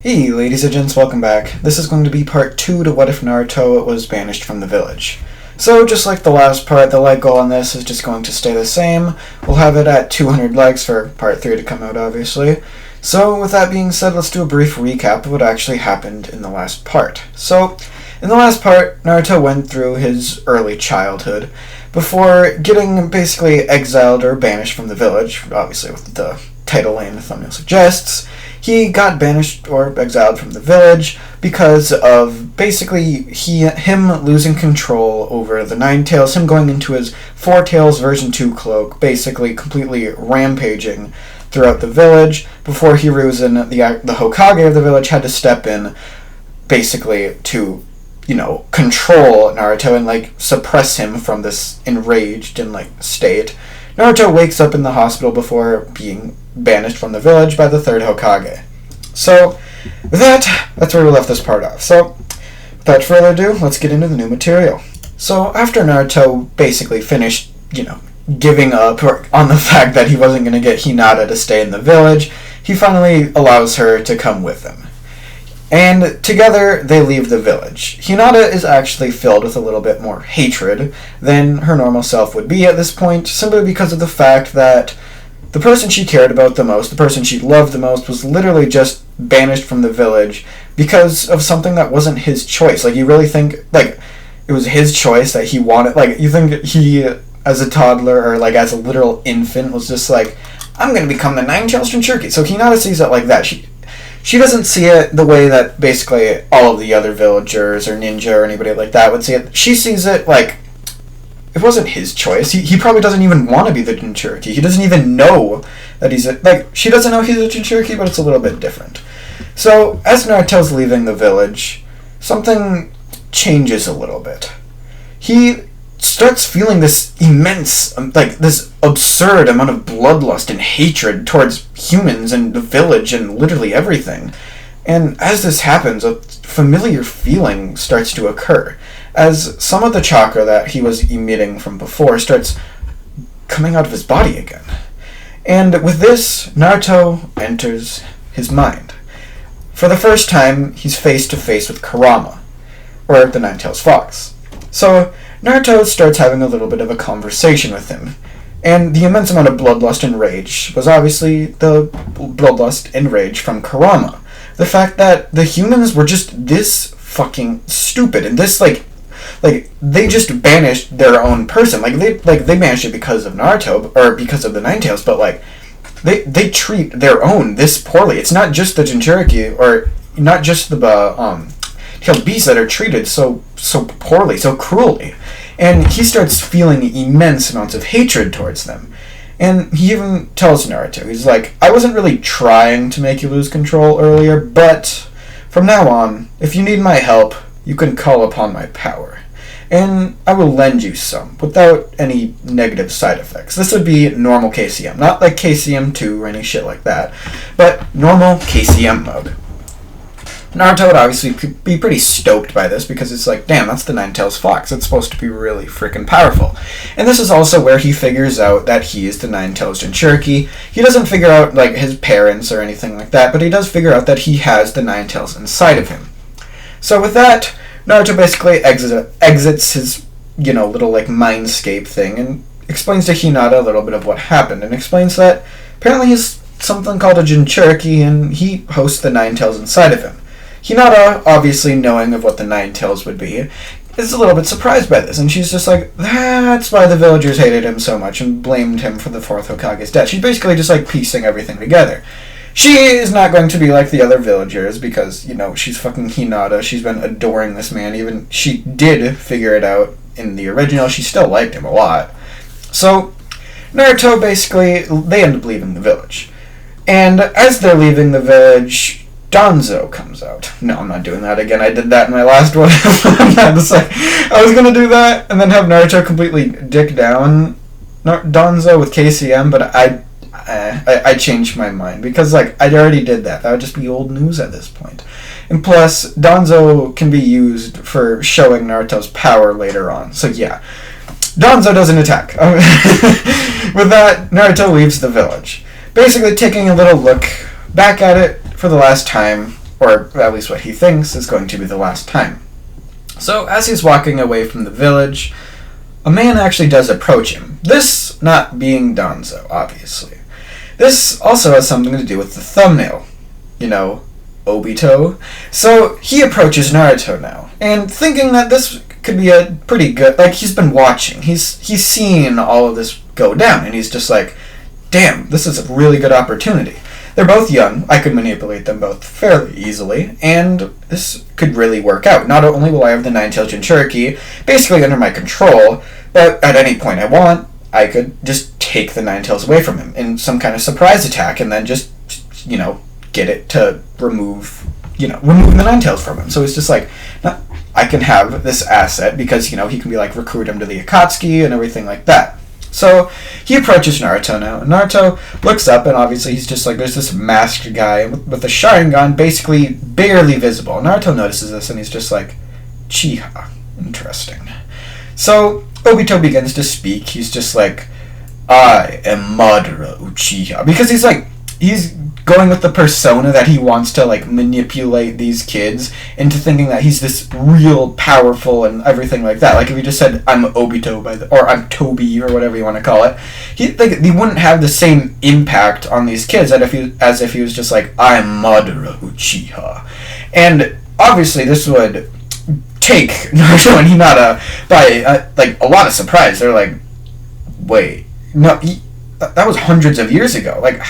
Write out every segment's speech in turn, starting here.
Hey ladies and gents, welcome back. This is going to be part 2 to What If Naruto was banished from the village. So just like the last part, the like goal on this is just going to stay the same. We'll have it at 200 likes for part 3 to come out, obviously. So with that being said, let's do a brief recap of what actually happened in the last part. So, in the last part, Naruto went through his early childhood before getting basically exiled or banished from the village, obviously with the title and the thumbnail suggests. He got banished or exiled from the village because of basically him losing control over the Nine Tails, him going into his Four Tails version 2 cloak, basically completely rampaging throughout the village before Hiruzen, the Hokage of the village, had to step in basically to, control Naruto and suppress him from this enraged and state. Naruto wakes up in the hospital before being banished from the village by the third Hokage. So, with that's where we left this part off. So, without further ado, let's get into the new material. So, after Naruto basically finished, giving up on the fact that he wasn't going to get Hinata to stay in the village, he finally allows her to come with him. And together, they leave the village. Hinata is actually filled with a little bit more hatred than her normal self would be at this point, simply because of the fact that the person she cared about the most, the person she loved the most, was literally just banished from the village because of something that wasn't his choice. You really think, it was his choice that he wanted, you think he, as a toddler, or, as a literal infant, was just I'm gonna become the Nine Tails Jinchuriki. So Hinata sees it like that. She doesn't see it the way that basically all of the other villagers or ninja or anybody like that would see it. She sees it it wasn't his choice. He probably doesn't even want to be the Jinchuriki. He doesn't even know that he's she doesn't know he's a Jinchuriki, but it's a little bit different. So, as Naruto's leaving the village, something changes a little bit. He starts feeling this immense, this absurd amount of bloodlust and hatred towards humans and the village and literally everything. And as this happens, a familiar feeling starts to occur, as some of the chakra that he was emitting from before starts coming out of his body again. And with this, Naruto enters his mind. For the first time, he's face to face with Kurama, or the Nine-Tails Fox. So, Naruto starts having a little bit of a conversation with him, and the immense amount of bloodlust and rage was obviously the bloodlust and rage from Kurama. The fact that the humans were just this fucking stupid, and this, they just banished their own person. They banished it because of Naruto, or because of the Nine Tails, but, they treat their own this poorly. It's not just the Jinchuriki, or not just the, tailed beasts that are treated so poorly, so cruelly. And he starts feeling immense amounts of hatred towards them. And he even tells Naruto, he's I wasn't really trying to make you lose control earlier, but from now on, if you need my help, you can call upon my power. And I will lend you some, without any negative side effects. This would be normal KCM, not like KCM 2 or any shit like that, but normal KCM mode. Naruto would obviously be pretty stoked by this because it's damn, that's the Nine-Tails Fox. It's supposed to be really freaking powerful. And this is also where he figures out that he is the Nine-Tails Jinchuriki. He doesn't figure out, his parents or anything like that, but he does figure out that he has the Nine-Tails inside of him. So with that, Naruto basically exits his, little, mindscape thing and explains to Hinata a little bit of what happened, and explains that apparently he's something called a Jinchuriki, and he hosts the Nine Tails inside of him. Hinata, obviously knowing of what the Nine Tails would be, is a little bit surprised by this, and she's just that's why the villagers hated him so much and blamed him for the fourth Hokage's death. She's basically just piecing everything together. She is not going to be like the other villagers because, she's fucking Hinata. She's been adoring this man. Even she did figure it out in the original. She still liked him a lot. So, Naruto basically, they end up leaving the village. And as they're leaving the village, Danzo comes out. No, I'm not doing that again. I did that in my last one. I was going to do that and then have Naruto completely dick down Danzo with KCM, but I changed my mind because, I already did that. That would just be old news at this point. And plus, Danzo can be used for showing Naruto's power later on. So, yeah. Danzo doesn't attack. With that, Naruto leaves the village. Basically taking a little look back at it for the last time, or at least what he thinks is going to be the last time. So as he's walking away from the village, a man actually does approach him. This not being Danzo, obviously. This also has something to do with the thumbnail. You know, Obito. So he approaches Naruto now, and thinking that this could be a pretty good, like, he's been watching, he's seen all of this go down, and he's just like, damn, this is a really good opportunity. They're both young, I could manipulate them both fairly easily, and this could really work out. Not only will I have the Nine-Tailed Jinchuriki basically under my control, but at any point I want, I could just take the Nine-Tails away from him in some kind of surprise attack, and then just, you know, get it to remove the Nine-Tails from him. So it's just like, I can have this asset because, you know, he can be like, recruit him to the Akatsuki and everything like that. So he approaches Naruto now, and Naruto looks up, and obviously he's just like, there's this masked guy with a Sharingan basically barely visible. Naruto notices this, and he's just like, Chiha. Interesting. So Obito begins to speak. He's just like, I am Madara Uchiha. Because he's going with the persona that he wants to, like, manipulate these kids into thinking that he's this real powerful and everything like that. Like, if he just said, I'm Obito, or I'm Toby, or whatever you want to call it, he wouldn't have the same impact on these kids as if he was just like, I'm Madara Uchiha. And obviously this would take Naruto and Hinata by, like, a lot of surprise. They're like, wait, no, that was hundreds of years ago. Like,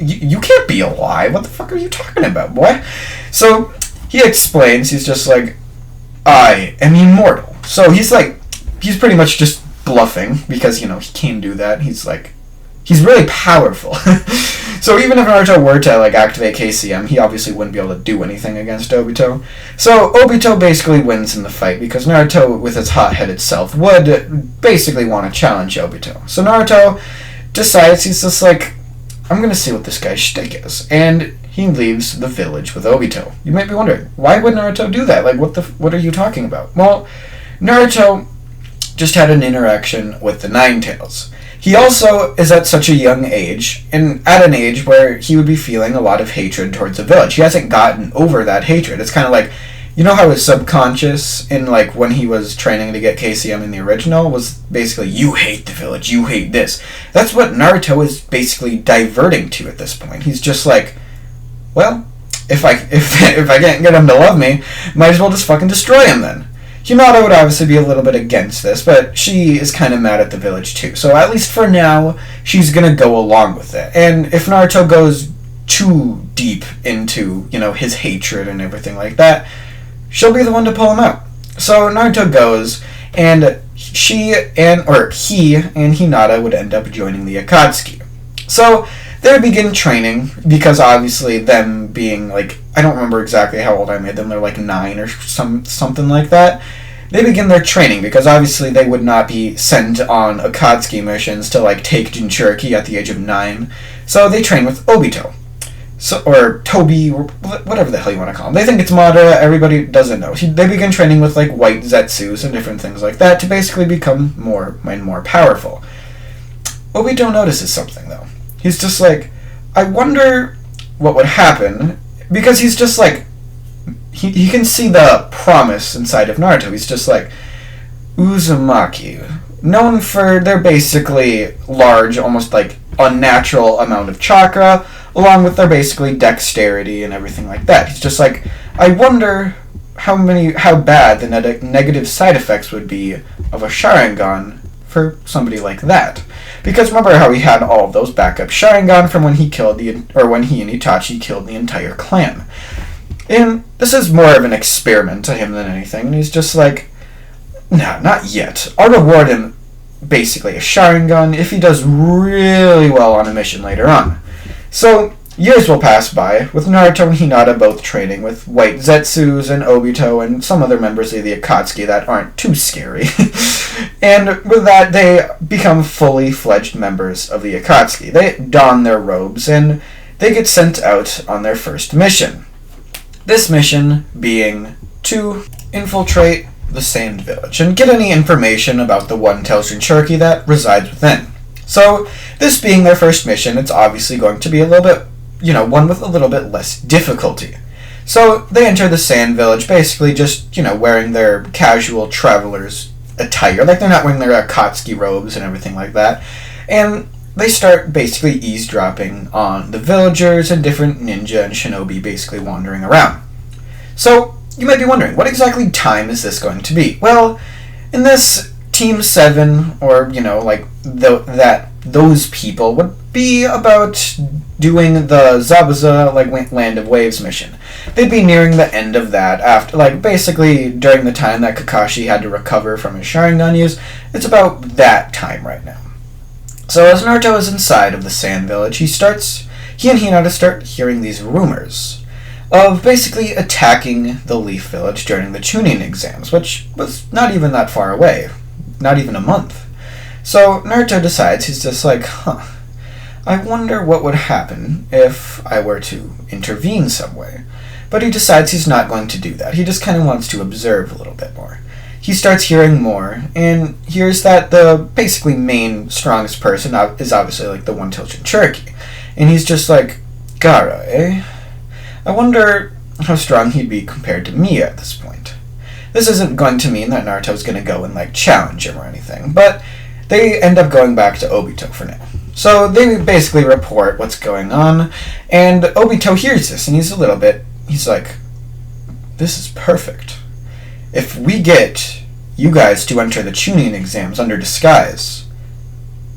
you can't be alive. What the fuck are you talking about, boy? So he explains, he's just like, I am immortal. So he's pretty much just bluffing because, you know, he can do that. He's really powerful. So even if Naruto were to, like, activate KCM, he obviously wouldn't be able to do anything against Obito. So Obito basically wins in the fight because Naruto, with his hot-headed self, would basically want to challenge Obito. So Naruto decides, he's just like, I'm going to see what this guy's shtick is. And he leaves the village with Obito. You might be wondering, why would Naruto do that? Like, what are you talking about? Well, Naruto just had an interaction with the Nine-Tails. He also is at such a young age, and at an age where he would be feeling a lot of hatred towards the village. He hasn't gotten over that hatred. It's kind of like, you know how his subconscious, in, like, when he was training to get KCM in the original, was basically, you hate the village, you hate this. That's what Naruto is basically diverting to at this point. He's just like, well, if I can't get him to love me, might as well just fucking destroy him then. Hinata would obviously be a little bit against this, but she is kind of mad at the village too. So at least for now, she's gonna go along with it. And if Naruto goes too deep into, you know, his hatred and everything like that, she'll be the one to pull him out. So Naruto goes, and he and Hinata would end up joining the Akatsuki. So they begin training, because obviously them being, like, I don't remember exactly how old I made them, they're like 9 or something like that. They begin their training, because obviously they would not be sent on Akatsuki missions to, like, take Jinchuriki at the age of 9. So they train with Obito. So, or Toby, or whatever the hell you want to call him. They think it's Madara, everybody doesn't know. They begin training with, like, white Zetsus and different things like that to basically become more and more powerful. Obito notices something, though. He's just like, I wonder what would happen, because he's just like, he can see the promise inside of Naruto. He's just like, Uzumaki, known for their basically large, almost like unnatural amount of chakra, along with their basically dexterity and everything like that. He's just like, I wonder how bad the negative side effects would be of a Sharingan for somebody like that. Because remember how he had all of those backup Sharingan from when he when he and Itachi killed the entire clan. And this is more of an experiment to him than anything, and he's just like, nah, not yet. I'll reward him basically a Sharingan if he does really well on a mission later on. So, years will pass by, with Naruto and Hinata both training with white Zetsus and Obito and some other members of the Akatsuki that aren't too scary. And with that, they become fully fledged members of the Akatsuki. They don their robes and they get sent out on their first mission. This mission being to infiltrate the Sand Village and get any information about the One-Tailed Jinchuriki that resides within. So, this being their first mission, it's obviously going to be a little bit, one with a little bit less difficulty. So they enter the sand village, basically just, wearing their casual traveler's attire. Like, they're not wearing their Akatsuki robes and everything like that. And they start basically eavesdropping on the villagers and different ninja and shinobi basically wandering around. So, you might be wondering, what exactly time is this going to be? Well, in this Team 7, or, those people would be about doing the Zabuza, Land of Waves mission. They'd be nearing the end of that after, basically during the time that Kakashi had to recover from his Sharingan use. It's about that time right now. So as Naruto is inside of the Sand Village, he and Hinata start hearing these rumors of basically attacking the Leaf Village during the Chunin exams, which was not even that far away, not even a month. So Naruto decides, he's just like, I wonder what would happen if I were to intervene some way. But he decides he's not going to do that. He just kind of wants to observe a little bit more. He starts hearing more, and hears that the basically main strongest person is obviously the one-tailed Jinchuriki. And he's just like, Gaara, eh? I wonder how strong he'd be compared to me at this point. This isn't going to mean that Naruto's going to go and challenge him or anything, but they end up going back to Obito for now. So they basically report what's going on, and Obito hears this, and he's like, this is perfect. If we get you guys to enter the Chunin exams under disguise,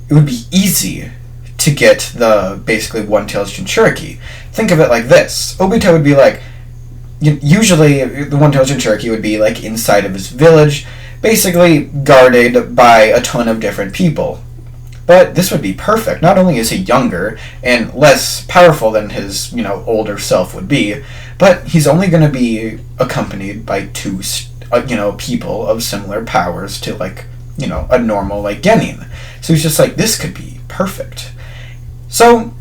it would be easy to get the basically one-tailed Jinchuriki. Think of it like this. Obito would be usually the one-tailed Jinchuriki would be inside of his village, basically guarded by a ton of different people. But this would be perfect. Not only is he younger and less powerful than his, older self would be, but he's only going to be accompanied by two, people of similar powers to, a normal, Genin. So he's just this could be perfect. So,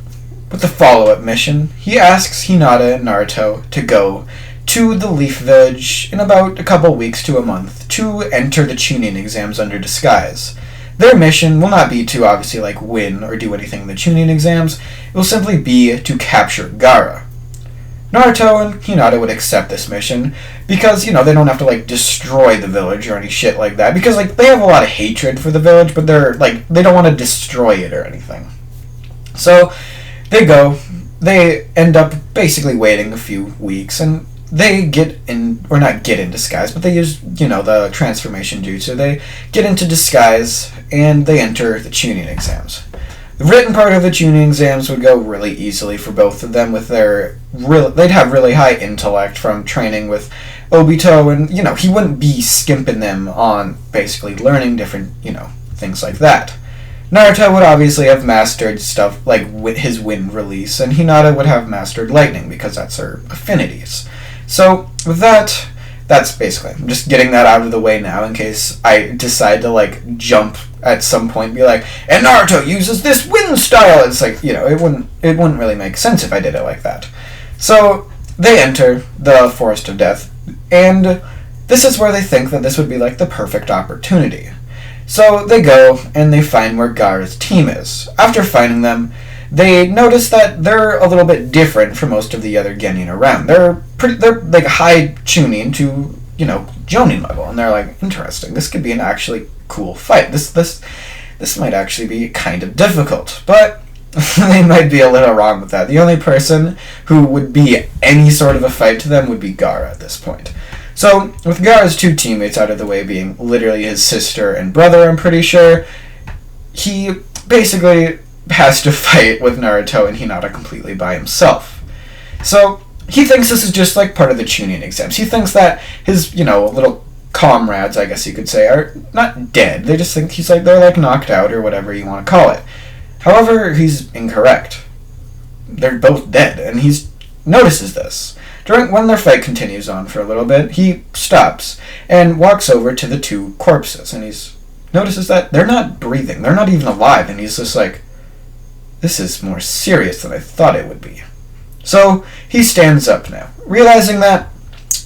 with the follow-up mission, he asks Hinata and Naruto to go to the Leaf Village in about a couple weeks to a month to enter the Chunin exams under disguise. Their mission will not be to obviously win or do anything in the Chunin exams. It will simply be to capture Gaara. Naruto and Hinata would accept this mission because, they don't have to destroy the village or any shit like that, because they have a lot of hatred for the village, but they don't want to destroy it or anything. So they go, they end up basically waiting a few weeks, and they get in, or not get in disguise, but they use, the transformation jutsu. They get into disguise, and they enter the Chunin exams. The written part of the Chunin exams would go really easily for both of them with they'd have really high intellect from training with Obito, and, he wouldn't be skimping them on basically learning different, things like that. Naruto would obviously have mastered stuff like his wind release, and Hinata would have mastered lightning because that's her affinities. So, with that, that's basically, I'm just getting that out of the way now in case I decide to, jump at some point and be like, and Naruto uses this wind style! It's it wouldn't really make sense if I did it like that. So, they enter the Forest of Death, and this is where they think that this would be, the perfect opportunity. So, they go, and they find where Gaara's team is. After finding them, they notice that they're a little bit different from most of the other Genin around. They're high Chunin to, Jonin level, and they're interesting. This could be an actually cool fight. This might actually be kind of difficult, but they might be a little wrong with that. The only person who would be any sort of a fight to them would be Gaara at this point. So, with Gaara's two teammates out of the way being literally his sister and brother, I'm pretty sure, he basically has to fight with Naruto and Hinata completely by himself. So, he thinks this is just part of the Chunin exams. He thinks that his, little comrades, I guess you could say, are not dead. They just think they're knocked out or whatever you want to call it. However, he's incorrect. They're both dead, and he notices this. When their fight continues on for a little bit, he stops and walks over to the two corpses, and he notices that they're not breathing. They're not even alive, and he's just this is more serious than I thought it would be. So, he stands up now, realizing that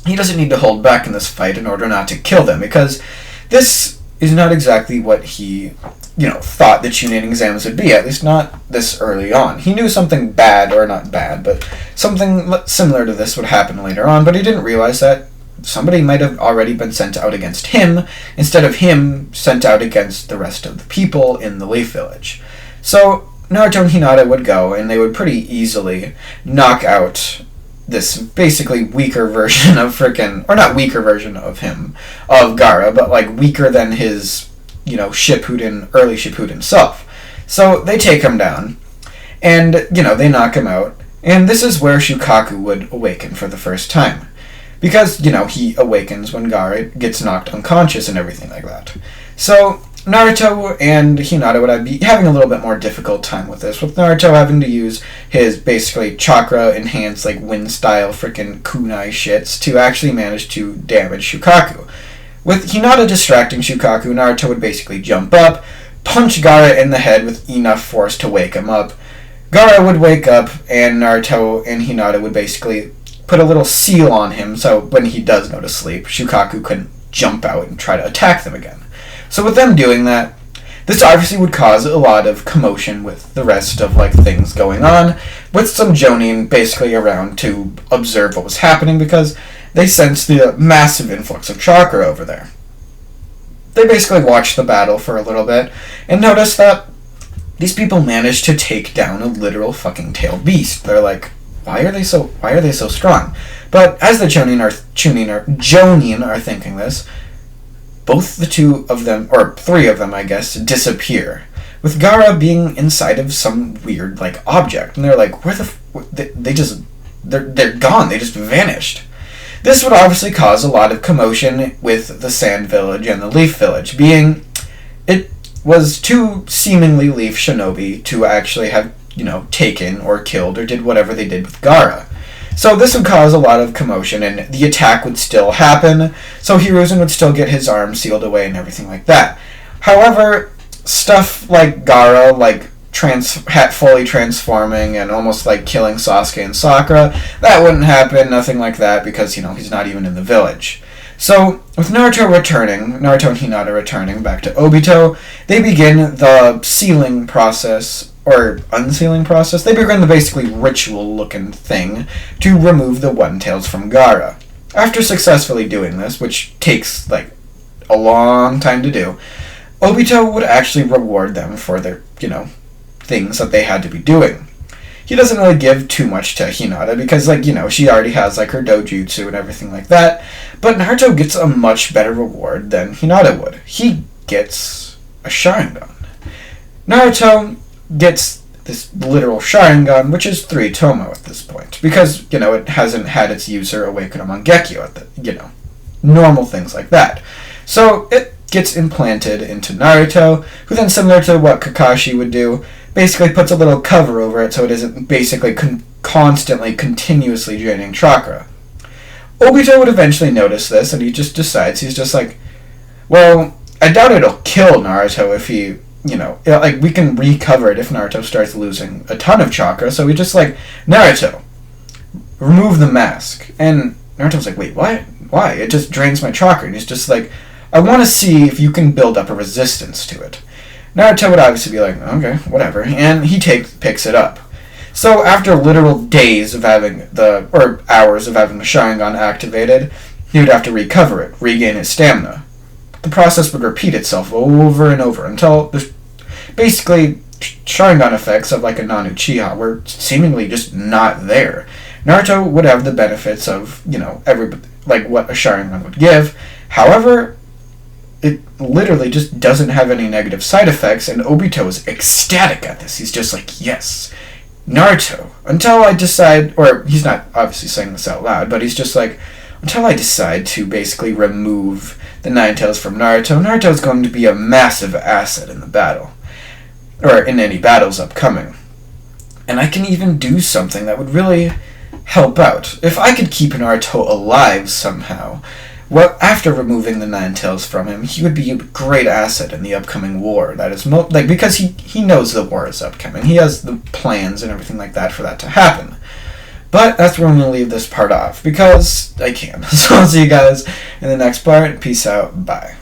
he doesn't need to hold back in this fight in order not to kill them, because this is not exactly what he thought the Chunin exams would be, at least not this early on. He knew something bad, or not bad, but something similar to this would happen later on, but he didn't realize that somebody might have already been sent out against him, instead of him sent out against the rest of the people in the Leaf Village. So Naruto and Hinata would go, and they would pretty easily knock out this basically weaker version of or not weaker version of him, of Gaara, but weaker than his, Shippuden, early Shippuden self. So they take him down, and, they knock him out, and this is where Shukaku would awaken for the first time. Because, he awakens when Gaara gets knocked unconscious and everything like that. So Naruto and Hinata would be having a little bit more difficult time with this, with Naruto having to use his basically chakra-enhanced, wind-style frickin' kunai shits to actually manage to damage Shukaku. With Hinata distracting Shukaku, Naruto would basically jump up, punch Gaara in the head with enough force to wake him up. Gaara would wake up, and Naruto and Hinata would basically put a little seal on him, so when he does go to sleep, Shukaku couldn't jump out and try to attack them again. So with them doing that, this obviously would cause a lot of commotion with the rest of things going on, with some Jonin basically around to observe what was happening because they sensed the massive influx of chakra over there. They basically watched the battle for a little bit and noticed that these people managed to take down a literal fucking tailed beast. They're like, why are they so strong? But as the Jonin are thinking this, both the two of them, or three of them, I guess, disappear, with Gaara being inside of some weird, object. And they're like, they're gone, they just vanished. This would obviously cause a lot of commotion with the Sand Village and the Leaf Village, being it was two seemingly Leaf shinobi to actually have, taken or killed or did whatever they did with Gaara. So this would cause a lot of commotion, and the attack would still happen, so Hiruzen would still get his arm sealed away and everything like that. However, stuff like Gaara, fully transforming and almost killing Sasuke and Sakura, that wouldn't happen, nothing like that, because, he's not even in the village. So, with Naruto and Hinata returning back to Obito, they begin the sealing process, or unsealing process. They begin the basically ritual-looking thing to remove the One Tails from Gaara. After successfully doing this, which takes, a long time to do, Obito would actually reward them for their, things that they had to be doing. He doesn't really give too much to Hinata because, she already has, her dojutsu and everything like that, but Naruto gets a much better reward than Hinata would. He gets a Sharingan. Naruto gets this literal Sharingan, which is 3 Tomo at this point, because, it hasn't had its user awaken among Gekyo at the, normal things like that. So, it gets implanted into Naruto, who then, similar to what Kakashi would do, basically puts a little cover over it so it isn't basically constantly, continuously draining chakra. Obito would eventually notice this, and he just decides, he's just like, well, I doubt it'll kill Naruto if he, we can recover it if Naruto starts losing a ton of chakra, so he just Naruto, remove the mask. And Naruto's like, wait, what? Why? It just drains my chakra. And he's just like, I want to see if you can build up a resistance to it. Naruto would obviously be like, okay, whatever, and he picks it up. So after literal days of having hours of having the Sharingan activated, he would have to recover it, regain his stamina. The process would repeat itself over and over until there's basically Sharingan effects of a non-Uchiha were seemingly just not there. Naruto would have the benefits of, what a Sharingan would give. However, it literally just doesn't have any negative side effects, and Obito is ecstatic at this. He's just like, yes, Naruto, until I decide, or he's not obviously saying this out loud, but he's just like, until I decide to basically remove the Nine Tails from Naruto, Naruto's going to be a massive asset in the battle, or in any battles upcoming. And I can even do something that would really help out. If I could keep Naruto alive somehow, well, after removing the Nine Tails from him, he would be a great asset in the upcoming war. That is, because he knows the war is upcoming. He has the plans and everything like that for that to happen. But that's where I'm going to leave this part off, because I can. So I'll see you guys in the next part. Peace out. Bye.